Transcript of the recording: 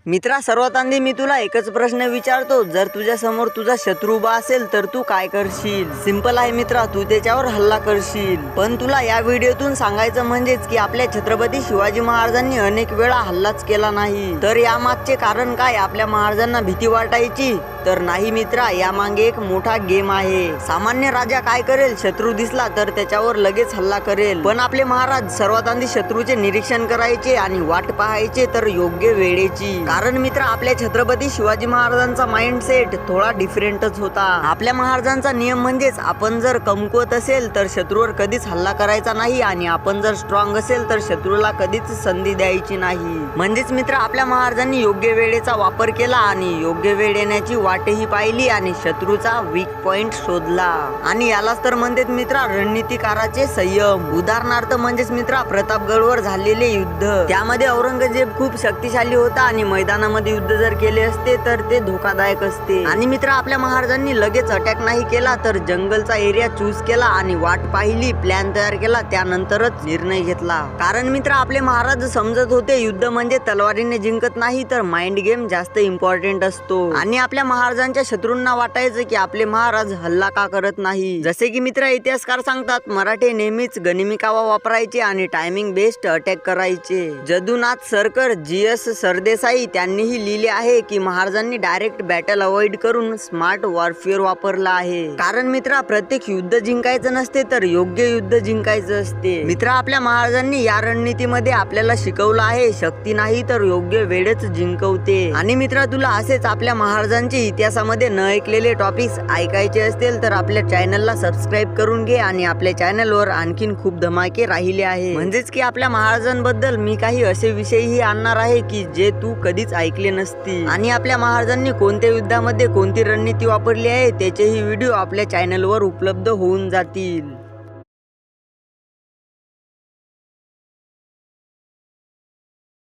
मित्रा, सर्वात आधी मी तुला एकच प्रश्न विचारतो, जर तुझ्या समोर तुझा शत्रू उभा असेल तर तू काय करशील? सिंपल आहे मित्रा, तू त्याच्यावर हल्ला करशील. पण तुला या व्हिडिओतून सांगायचं म्हणजेच की आपल्या छत्रपती शिवाजी महाराजांनी अनेक वेळा हल्लाच केला नाही. तर यामागचे कारण काय? आपल्या महाराजांना भीती वाटायची? तर नाही मित्रा, यामागे एक मोठा गेम आहे. सामान्य राजा काय करेल? शत्रू दिसला तर त्याच्यावर लगेच हल्ला करेल. पण आपले महाराज सर्वात आधी शत्रूचे निरीक्षण करायचे आणि वाट पाहायचे तर योग्य वेळेची. कारण मित्रा, आपल्या छत्रपती शिवाजी महाराजांचा माइंडसेट थोडा डिफरंटच होता. आपल्या महाराजांचा नियम म्हणजेच आपण जर कमकुवत असेल तर शत्रूवर कधीच हल्ला करायचा नाही आणि आपण जर स्ट्रॉंग असेल तर शत्रूला कधीच संधी द्यायची नाही. म्हणजेच मित्रा, आपल्या महाराजांनी योग्य वेळेचा वापर केला आणि योग्य वेळ येण्याची वाटही पाहिली आणि शत्रूचा वीक पॉइंट शोधला. आणि यालाच तर म्हणतात मित्रा रणनीतिकाराचे संयम. उदाहरणार्थ म्हणजेच मित्रा, प्रतापगडवर झालेले युद्ध, त्यामध्ये औरंगजेब खूप शक्तिशाली होता आणि मैदानामध्ये युद्ध जर केले असते तर ते धोकादायक असते. आणि मित्रा, आपल्या महाराजांनी लगेच अटॅक नाही केला तर जंगलचा एरिया चूज केला आणि वाट पाहिली, प्लॅन तयार केला, त्यानंतरच निर्णय घेतला. कारण मित्रा, आपले महाराज समजत होते युद्ध म्हणजे तलवारीने जिंकत नाही तर माइंड गेम जास्त इम्पॉर्टंट असतो. आणि आपल्या महाराजांच्या शत्रूंना वाटायचं की आपले महाराज हल्ला का करत नाही. जसे की मित्रा, इतिहासकार सांगतात मराठे नेहमीच गनिमी कावा वापरायचे आणि टायमिंग बेस्ड अटॅक करायचे. जदुनाथ सरकर, GS सरदेसाई त्यांनीही लिहिले आहे की महाराजांनी डायरेक्ट बॅटल अवॉइड करून स्मार्ट वॉरफेअर वापरला आहे. कारण मित्रा, प्रत्येक युद्ध जिंकायचं नसते तर योग्य युद्ध जिंकायचं असते. मित्रा, आपल्या महाराजांनी या रणनीतीमध्ये आपल्याला शिकवलं आहे, शक्ती नाही तर योग्य वेळच जिंकवते. आणि मित्रा, तुला असेच आपल्या महाराजांचे इतिहासामध्ये न ऐकलेले टॉपिक्स ऐकायचे असतील तर आपल्या चॅनलला सबस्क्राईब करून घे. आणि आपल्या चॅनलवर आणखीन खूप धमाके राहिले आहे. म्हणजेच की आपल्या महाराजांबद्दल मी काही असे विषयही आणणार आहे की जे तू कधीच ऐकले नसतील. आणि आपल्या महाराजांनी कोणत्या युद्धामध्ये कोणती रणनीती वापरली आहे त्याचेही व्हिडिओ आपल्या चॅनलवर उपलब्ध होऊन जातील.